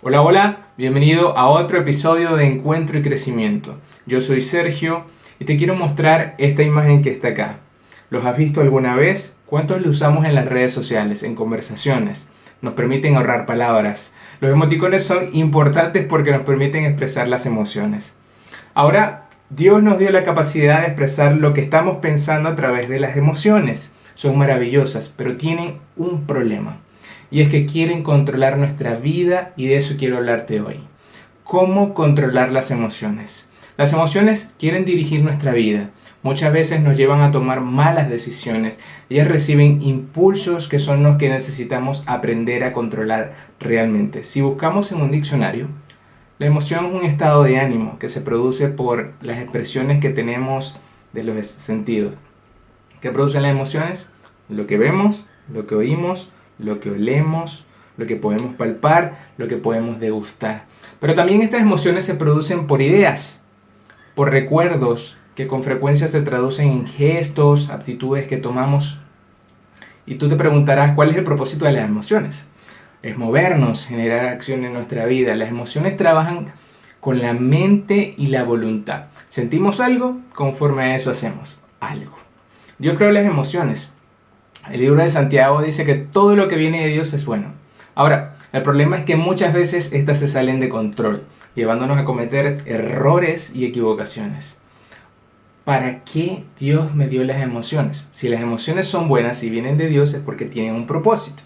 Hola, hola, bienvenido a otro episodio de Encuentro y Crecimiento. Yo soy Sergio y te quiero mostrar esta imagen que está acá. ¿Los has visto alguna vez? ¿Cuántos lo usamos en las redes sociales, en conversaciones? Nos permiten ahorrar palabras. Los emoticones son importantes porque nos permiten expresar las emociones. Ahora, Dios nos dio la capacidad de expresar lo que estamos pensando a través de las emociones. Son maravillosas, pero tienen un problema. Y es que quieren controlar nuestra vida y de eso quiero hablarte hoy. ¿Cómo controlar las emociones? Las emociones quieren dirigir nuestra vida. Muchas veces nos llevan a tomar malas decisiones. Ellas reciben impulsos que son los que necesitamos aprender a controlar realmente. Si buscamos en un diccionario, la emoción es un estado de ánimo que se produce por las expresiones que tenemos de los sentidos. ¿Qué producen las emociones? Lo que vemos, lo que oímos, lo que olemos, lo que podemos palpar, lo que podemos degustar. Pero también estas emociones se producen por ideas, por recuerdos que con frecuencia se traducen en gestos, actitudes que tomamos. Y tú te preguntarás, ¿cuál es el propósito de las emociones? Es movernos, generar acción en nuestra vida. Las emociones trabajan con la mente y la voluntad. Sentimos algo, conforme a eso hacemos algo. Dios creó las emociones. El libro de Santiago dice que todo lo que viene de Dios es bueno. Ahora, el problema es que muchas veces estas se salen de control, llevándonos a cometer errores y equivocaciones. ¿Para qué Dios me dio las emociones? Si las emociones son buenas y vienen de Dios es porque tienen un propósito.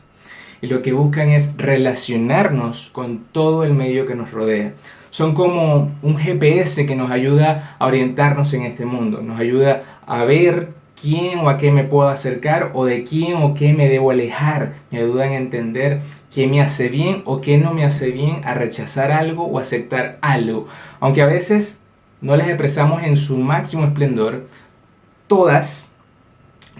Y lo que buscan es relacionarnos con todo el medio que nos rodea. Son como un GPS que nos ayuda a orientarnos en este mundo, nos ayuda a ver quién o a qué me puedo acercar o de quién o qué me debo alejar. Me ayudan a entender qué me hace bien o qué no me hace bien, a rechazar algo o aceptar algo. Aunque a veces no las expresamos en su máximo esplendor, todas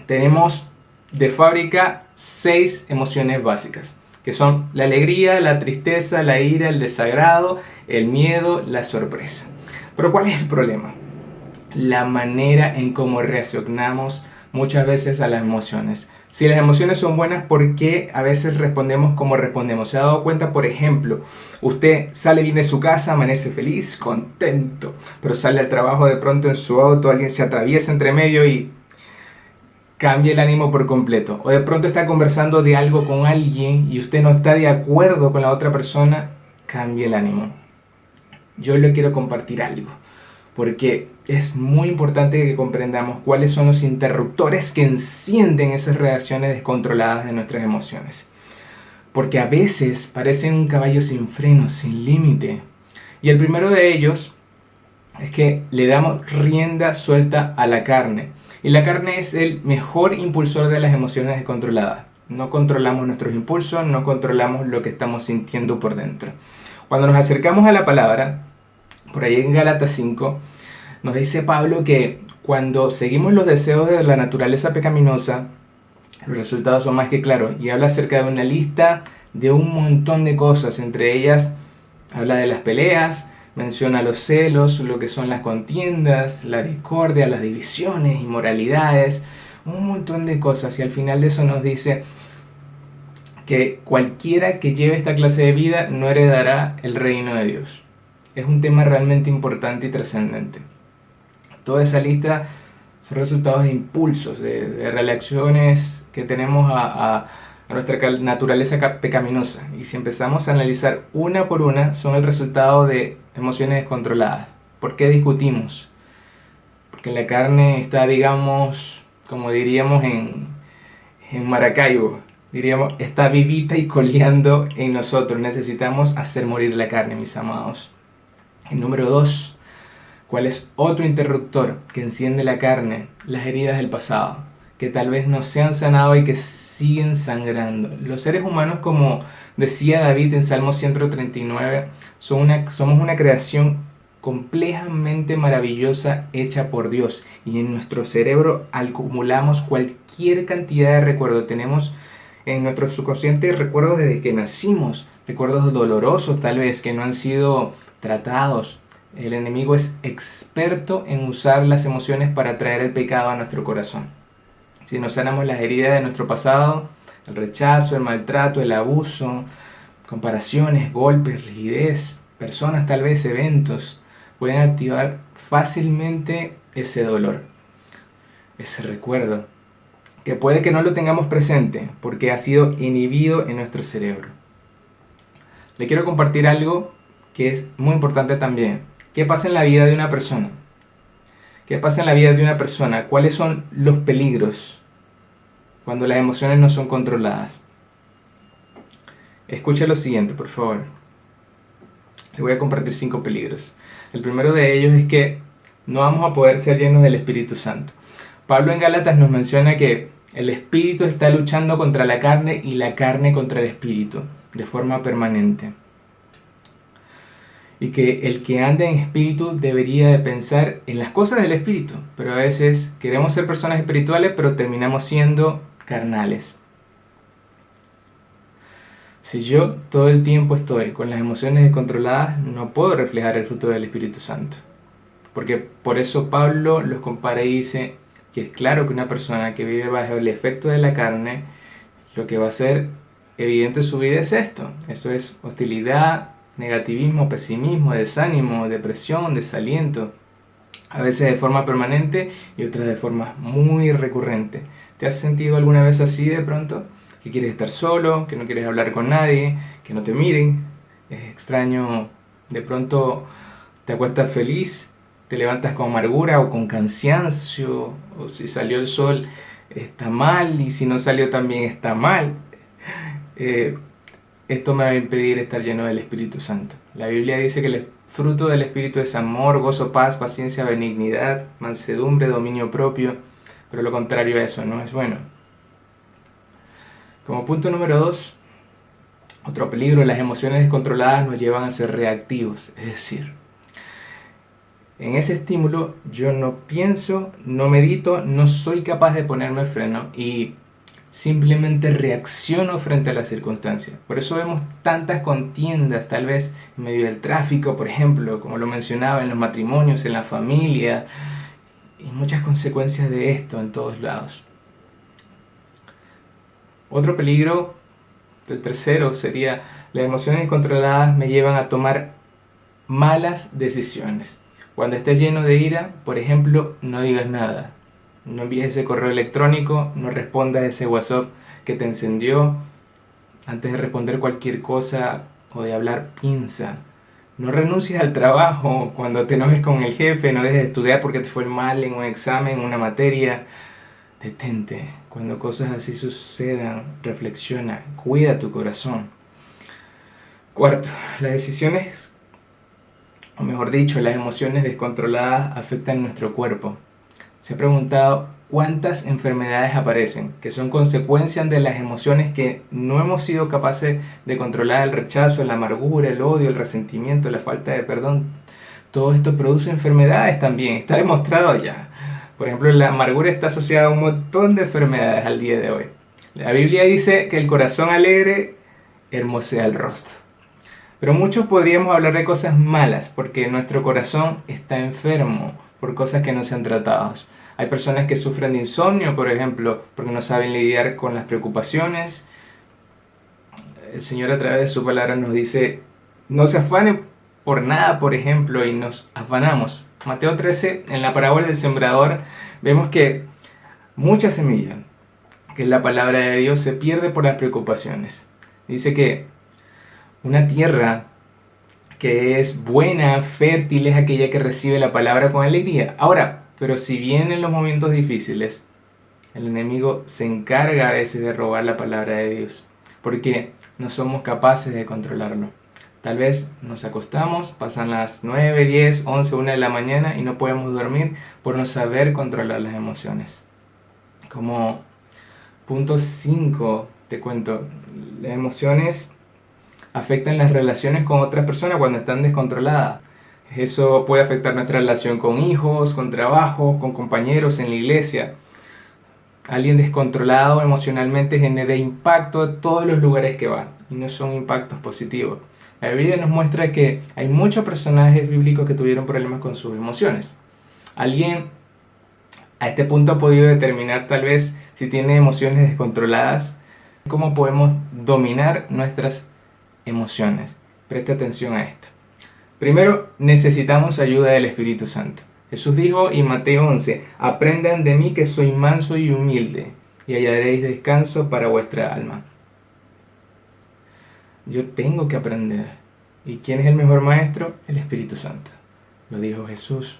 tenemos de fábrica 6 emociones básicas, que son la alegría, la tristeza, la ira, el desagrado, el miedo, la sorpresa. Pero ¿cuál es el problema? La manera en cómo reaccionamos muchas veces a las emociones. Si las emociones son buenas, ¿por qué a veces respondemos como respondemos? ¿Se ha dado cuenta, por ejemplo, usted sale bien de su casa, amanece feliz, contento, pero sale al trabajo de pronto en su auto, alguien se atraviesa entre medio y cambia el ánimo por completo? O de pronto está conversando de algo con alguien y usted no está de acuerdo con la otra persona, cambia el ánimo. Yo le quiero compartir algo, porque es muy importante que comprendamos cuáles son los interruptores que encienden esas reacciones descontroladas de nuestras emociones. Porque a veces parecen un caballo sin freno, sin límite. Y el primero de ellos es que le damos rienda suelta a la carne. Y la carne es el mejor impulsor de las emociones descontroladas. No controlamos nuestros impulsos, no controlamos lo que estamos sintiendo por dentro. Cuando nos acercamos a la palabra, por ahí en Gálatas 5, nos dice Pablo que cuando seguimos los deseos de la naturaleza pecaminosa, los resultados son más que claros. Y habla acerca de una lista de un montón de cosas. Entre ellas habla de las peleas, menciona los celos, lo que son las contiendas, la discordia, las divisiones, inmoralidades, un montón de cosas. Y al final de eso nos dice que cualquiera que lleve esta clase de vida no heredará el reino de Dios. Es un tema realmente importante y trascendente. Toda esa lista son resultados de impulsos, de reacciones que tenemos a nuestra naturaleza pecaminosa. Y si empezamos a analizar una por una, son el resultado de emociones descontroladas. ¿Por qué discutimos? Porque la carne está, digamos, como diríamos en Maracaibo, diríamos, está vivita y coleando en nosotros. Necesitamos hacer morir la carne, mis amados. El número 2. ¿Cuál es otro interruptor que enciende la carne? Las heridas del pasado, que tal vez no se han sanado y que siguen sangrando. Los seres humanos, como decía David en Salmo 139, somos una creación complejamente maravillosa hecha por Dios. Y en nuestro cerebro acumulamos cualquier cantidad de recuerdos. Tenemos en nuestro subconsciente recuerdos desde que nacimos, recuerdos dolorosos tal vez que no han sido tratados. El enemigo es experto en usar las emociones para traer el pecado a nuestro corazón. Si no sanamos las heridas de nuestro pasado, el rechazo, el maltrato, el abuso, Comparaciones, golpes, rigidez, personas, tal vez eventos, pueden activar fácilmente ese dolor, ese recuerdo, que puede que no lo tengamos presente porque ha sido inhibido en nuestro cerebro. Le quiero compartir algo que es muy importante también. ¿Qué pasa en la vida de una persona? ¿Qué pasa en la vida de una persona? ¿Cuáles son los peligros cuando las emociones no son controladas? Escuche lo siguiente, por favor. Le voy a compartir 5 peligros. El primero de ellos es que no vamos a poder ser llenos del Espíritu Santo. Pablo en Gálatas nos menciona que el espíritu está luchando contra la carne y la carne contra el espíritu, de forma permanente. Y que el que anda en espíritu debería de pensar en las cosas del espíritu, pero a veces queremos ser personas espirituales, pero terminamos siendo carnales. Si yo todo el tiempo estoy con las emociones descontroladas, no puedo reflejar el fruto del Espíritu Santo. Porque por eso Pablo los compara y dice que es claro que una persona que vive bajo el efecto de la carne, lo que va a ser evidente en su vida es esto. Esto es hostilidad, negativismo, pesimismo, desánimo, depresión, desaliento. A veces de forma permanente y otras de forma muy recurrente. ¿Te has sentido alguna vez así de pronto? Que quieres estar solo, que no quieres hablar con nadie, que no te miren. Es extraño, de pronto te acuestas feliz, te levantas con amargura o con cansancio, o si salió el sol está mal y si no salió también está mal. Esto me va a impedir estar lleno del Espíritu Santo. La Biblia dice que el fruto del Espíritu es amor, gozo, paz, paciencia, benignidad, mansedumbre, dominio propio, pero lo contrario a eso no es bueno. Como punto número 2, otro peligro, las emociones descontroladas nos llevan a ser reactivos, es decir, en ese estímulo yo no pienso, no medito, no soy capaz de ponerme freno y simplemente reacciono frente a las circunstancias. Por eso vemos tantas contiendas, tal vez en medio del tráfico, por ejemplo, como lo mencionaba, en los matrimonios, en la familia, y muchas consecuencias de esto en todos lados. Otro peligro, el tercero, sería las emociones descontroladas me llevan a tomar malas decisiones. Cuando estés lleno de ira, por ejemplo, no digas nada. No envíes ese correo electrónico, no respondas ese WhatsApp que te encendió. Antes de responder cualquier cosa o de hablar, piensa. No renuncies al trabajo cuando te enojes con el jefe, no dejes de estudiar porque te fue mal en un examen, en una materia. Detente. Cuando cosas así sucedan, reflexiona, cuida tu corazón. Cuarto, las decisiones, o mejor dicho, las emociones descontroladas afectan nuestro cuerpo. Se ha preguntado cuántas enfermedades aparecen, que son consecuencias de las emociones que no hemos sido capaces de controlar: el rechazo, la amargura, el odio, el resentimiento, la falta de perdón. Todo esto produce enfermedades también, está demostrado ya. Por ejemplo, la amargura está asociada a un montón de enfermedades al día de hoy. La Biblia dice que el corazón alegre hermosea el rostro. Pero muchos podríamos hablar de cosas malas porque nuestro corazón está enfermo por cosas que no se han tratado. Hay personas que sufren de insomnio, por ejemplo, porque no saben lidiar con las preocupaciones. El Señor a través de su palabra nos dice, no se afanen por nada, por ejemplo, y nos afanamos. Mateo 13, en la parábola del sembrador, vemos que mucha semilla, que es la palabra de Dios, se pierde por las preocupaciones. Dice que una tierra que es buena, fértil, es aquella que recibe la palabra con alegría. Ahora, pero si vienen los momentos difíciles, el enemigo se encarga a veces de robar la palabra de Dios, porque no somos capaces de controlarlo. Tal vez nos acostamos, pasan las 9, 10, 11, 1 de la mañana y no podemos dormir por no saber controlar las emociones. Como punto 5, te cuento, las emociones afectan las relaciones con otras personas cuando están descontroladas. Eso puede afectar nuestra relación con hijos, con trabajo, con compañeros en la iglesia. Alguien descontrolado emocionalmente genera impacto en todos los lugares que va y no son impactos positivos. La Biblia nos muestra que hay muchos personajes bíblicos que tuvieron problemas con sus emociones. Alguien a este punto ha podido determinar tal vez si tiene emociones descontroladas, cómo podemos dominar nuestras emociones. Presta atención a esto. Primero, necesitamos ayuda del Espíritu Santo. Jesús dijo en Mateo 11, aprendan de mí que soy manso y humilde, y hallaréis descanso para vuestra alma. Yo tengo que aprender. ¿Y quién es el mejor maestro? El Espíritu Santo. Lo dijo Jesús.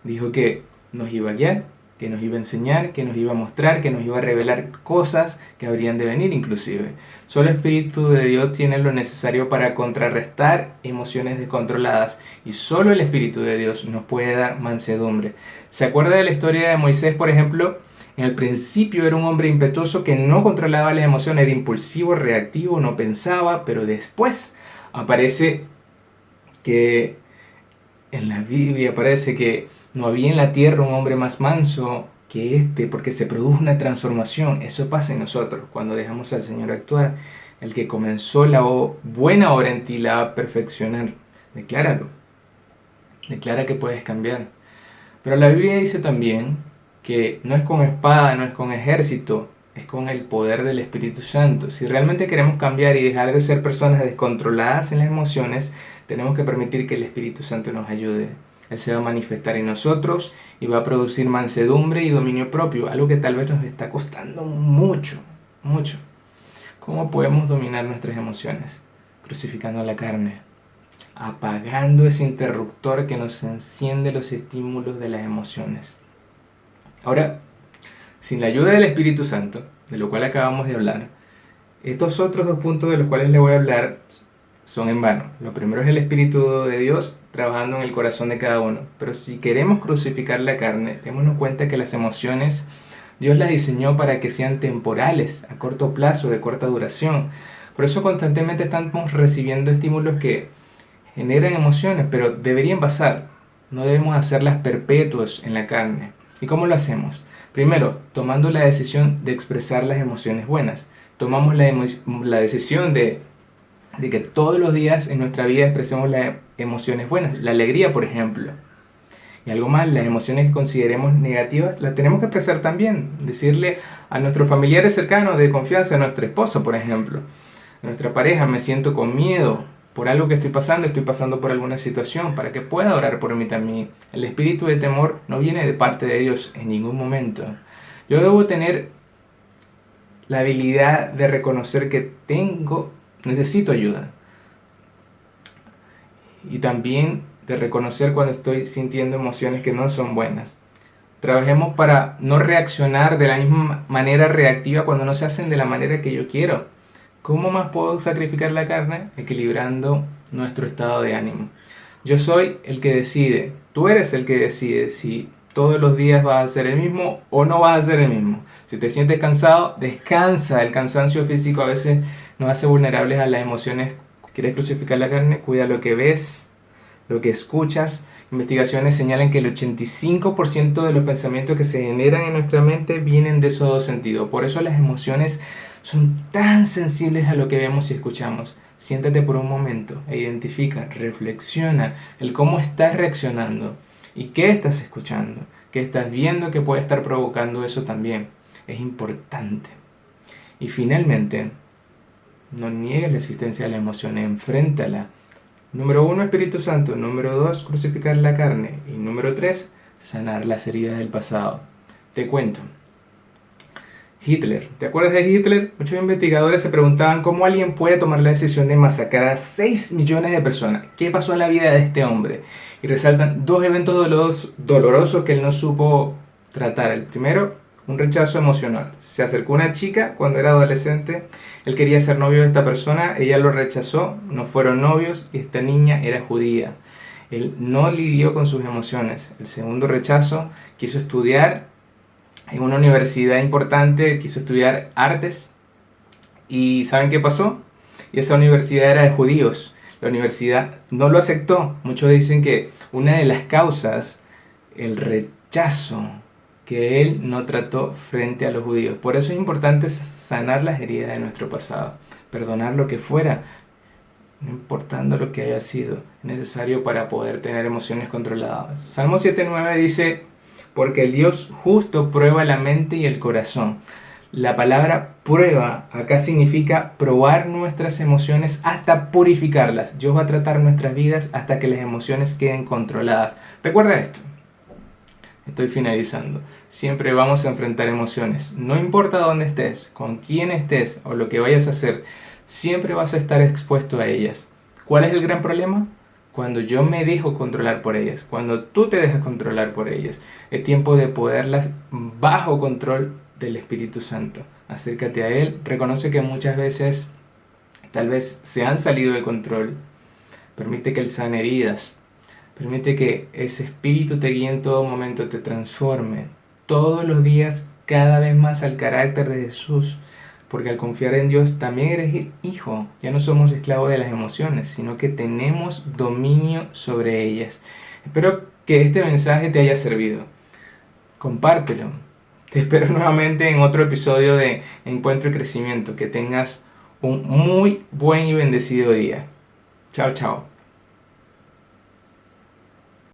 Dijo que nos iba a guiar, que nos iba a enseñar, que nos iba a mostrar, que nos iba a revelar cosas que habrían de venir inclusive. Solo el Espíritu de Dios tiene lo necesario para contrarrestar emociones descontroladas y solo el Espíritu de Dios nos puede dar mansedumbre. ¿Se acuerda de la historia de Moisés, por ejemplo? En el principio era un hombre impetuoso que no controlaba las emociones, era impulsivo, reactivo, no pensaba, pero después aparece que en la Biblia aparece que no había en la tierra un hombre más manso que este, porque se produjo una transformación. Eso pasa en nosotros cuando dejamos al Señor actuar. El que comenzó la buena obra en ti la va a perfeccionar. Decláralo. Declara que puedes cambiar. Pero la Biblia dice también que no es con espada, no es con ejército, es con el poder del Espíritu Santo. Si realmente queremos cambiar y dejar de ser personas descontroladas en las emociones, tenemos que permitir que el Espíritu Santo nos ayude. Él se va a manifestar en nosotros y va a producir mansedumbre y dominio propio, algo que tal vez nos está costando mucho, mucho. ¿Cómo podemos dominar nuestras emociones? Crucificando la carne, apagando ese interruptor que nos enciende los estímulos de las emociones. Ahora, sin la ayuda del Espíritu Santo, de lo cual acabamos de hablar, estos otros dos puntos de los cuales le voy a hablar son en vano. Lo primero es el Espíritu de Dios trabajando en el corazón de cada uno. Pero si queremos crucificar la carne, démonos cuenta que las emociones Dios las diseñó para que sean temporales, a corto plazo, de corta duración. Por eso constantemente estamos recibiendo estímulos que generan emociones, pero deberían pasar. No debemos hacerlas perpetuas en la carne. ¿Y cómo lo hacemos? Primero, tomando la decisión de expresar las emociones buenas. Tomamos la decisión de que todos los días en nuestra vida expresemos las emociones buenas. La alegría, por ejemplo. Y algo más, las emociones que consideremos negativas, las tenemos que expresar también. Decirle a nuestros familiares cercanos de confianza, a nuestro esposo, por ejemplo, a nuestra pareja, me siento con miedo por algo que estoy pasando por alguna situación, para que pueda orar por mí también. El espíritu de temor no viene de parte de Dios en ningún momento. Yo debo tener la habilidad de reconocer que necesito ayuda. Y también de reconocer cuando estoy sintiendo emociones que no son buenas. Trabajemos para no reaccionar de la misma manera reactiva cuando no se hacen de la manera que yo quiero. ¿Cómo más puedo sacrificar la carne? Equilibrando nuestro estado de ánimo. Yo soy el que decide, tú eres el que decide si todos los días vas a ser el mismo o no vas a ser el mismo. Si te sientes cansado, descansa. El cansancio físico a veces nos hace vulnerables a las emociones. ¿Quieres crucificar la carne? Cuida lo que ves, lo que escuchas. Investigaciones señalan que el 85% de los pensamientos que se generan en nuestra mente vienen de esos dos sentidos. Por eso las emociones son tan sensibles a lo que vemos y escuchamos. Siéntate por un momento e identifica, reflexiona el cómo estás reaccionando y qué estás escuchando, qué estás viendo que puede estar provocando eso también. Es importante. Y finalmente, no niegues la existencia de la emoción, enfréntala. Número 1, Espíritu Santo. Número 2, crucificar la carne. Y número 3, sanar las heridas del pasado. Te cuento. Hitler. ¿Te acuerdas de Hitler? Muchos investigadores se preguntaban cómo alguien puede tomar la decisión de masacrar a 6 millones de personas. ¿Qué pasó en la vida de este hombre? Y resaltan dos eventos dolorosos que él no supo tratar. El primero, un rechazo emocional. Se acercó una chica cuando era adolescente. Él quería ser novio de esta persona. Ella lo rechazó. No fueron novios. Y esta niña era judía. Él no lidió con sus emociones. El segundo rechazo, quiso estudiar en una universidad importante, quiso estudiar artes. ¿Y saben qué pasó? Y esa universidad era de judíos. La universidad no lo aceptó. Muchos dicen que una de las causas, el rechazo que él no trató frente a los judíos. Por eso es importante sanar las heridas de nuestro pasado, perdonar lo que fuera, no importando lo que haya sido necesario para poder tener emociones controladas. Salmo 7:9 dice: porque el Dios justo prueba la mente y el corazón. La palabra prueba acá significa probar nuestras emociones hasta purificarlas. Dios va a tratar nuestras vidas hasta que las emociones queden controladas. Recuerda esto. Estoy finalizando. Siempre vamos a enfrentar emociones. No importa dónde estés, con quién estés o lo que vayas a hacer, siempre vas a estar expuesto a ellas. ¿Cuál es el gran problema? Cuando yo me dejo controlar por ellas, cuando tú te dejas controlar por ellas. Es tiempo de poderlas bajo control del Espíritu Santo. Acércate a Él, reconoce que muchas veces tal vez se han salido de control. Permite que Él sane heridas. Permite que ese espíritu te guíe en todo momento, te transforme todos los días cada vez más al carácter de Jesús. Porque al confiar en Dios también eres hijo. Ya no somos esclavos de las emociones, sino que tenemos dominio sobre ellas. Espero que este mensaje te haya servido. Compártelo. Te espero nuevamente en otro episodio de Encuentro y Crecimiento. Que tengas un muy buen y bendecido día. Chao, chao.